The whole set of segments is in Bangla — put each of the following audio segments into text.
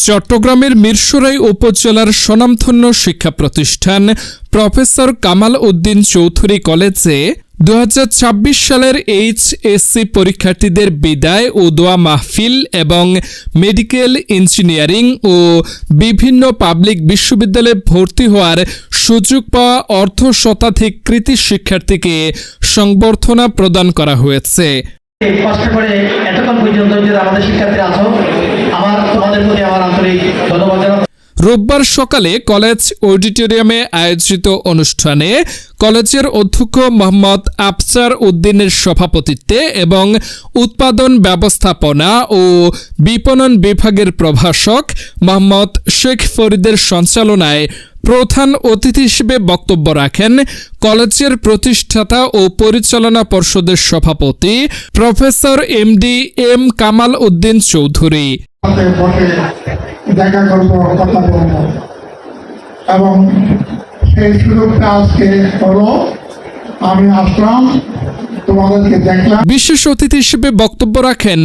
চট্টগ্রামের মিরসরাই উপজেলার স্বনামধন্য শিক্ষা প্রতিষ্ঠান প্রফেসর কামাল উদ্দিন চৌধুরী কলেজে 2026 সালের এইচএসসি পরীক্ষার্থীদের বিদায় ও দোয়া মাহফিল এবং মেডিকেল ইঞ্জিনিয়ারিং ও বিভিন্ন পাবলিক বিশ্ববিদ্যালয়ে ভর্তি হওয়ার সুযোগ পাওয়া অর্ধ শতাধিক কৃতী শিক্ষার্থীকে সংবর্ধনা প্রদান করা হয়েছে। কষ্ট করে এতক্ষণ পর্যন্ত যারা আমাদের শিক্ষার্থী আছো, আমার তোমাদের প্রতি আমার আন্তরিক ধন্যবাদ জানাই। রোববার সকালে কলেজ অডিটোরিয়ামে আয়োজিত অনুষ্ঠানে কলেজের অধ্যক্ষ মোহাম্মদ আফসার উদ্দিনের সভাপতিত্বে এবং উৎপাদন ব্যবস্থাপনা ও বিপণন বিভাগের প্রভাষক মোহাম্মদ শেখ ফরিদের সঞ্চালনায় প্রধান অতিথি হিসেবে বক্তব্য রাখেন কলেজের প্রতিষ্ঠাতা ও পরিচালনা পর্ষদের সভাপতি professor Md M Kamal Uddin Chowdhury. দেখা করবো, কথা বলবো এবং সেই সুযোগটা আজকে হলো। আমি আসলাম, তোমাদেরকে দেখলাম। বিশেষ অতিথি হিসেবে বক্তব্য রাখেন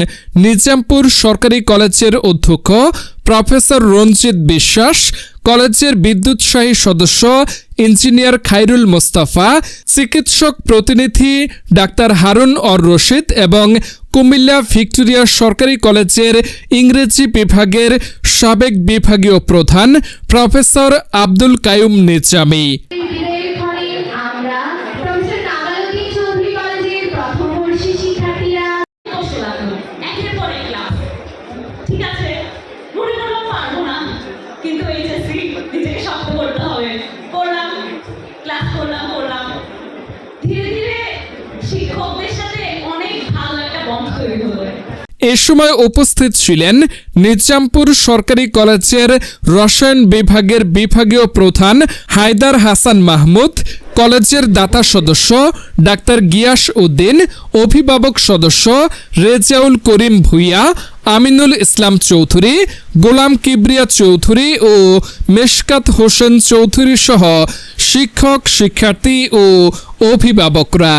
নিজামপুর সরকারি কলেজের অধ্যক্ষ প্রফেসর রঞ্জিত বিশ্বাস, কলেজের বিদ্যুৎসাহী সদস্য ইঞ্জিনিয়ার খায়রুল মোস্তফা, চিকিৎসক প্রতিনিধি ডাক্তার হারুন অর রশিদ এবং কুমিল্লা ভিক্টোরিয়া সরকারি কলেজের ইংরেজি বিভাগের সাবেক বিভাগীয় প্রধান প্রফেসর আব্দুল কাইয়ুম নিজামী। এ সময় উপস্থিত ছিলেন নিজামপুর সরকারি কলেজের রসায়ন বিভাগের বিভাগীয় প্রধান হায়দার হাসান মাহমুদ, কলেজের দাতা সদস্য ডাক্তার গিয়াস উদ্দিন, অভিভাবক সদস্য রেজাউল করিম ভুইয়া, আমিনুল ইসলাম চৌধুরী, গোলাম কিবরিয়া চৌধুরী ও মেশকাত হোসেন চৌধুরী সহ শিক্ষক, শিক্ষার্থী ও অভিভাবকরা।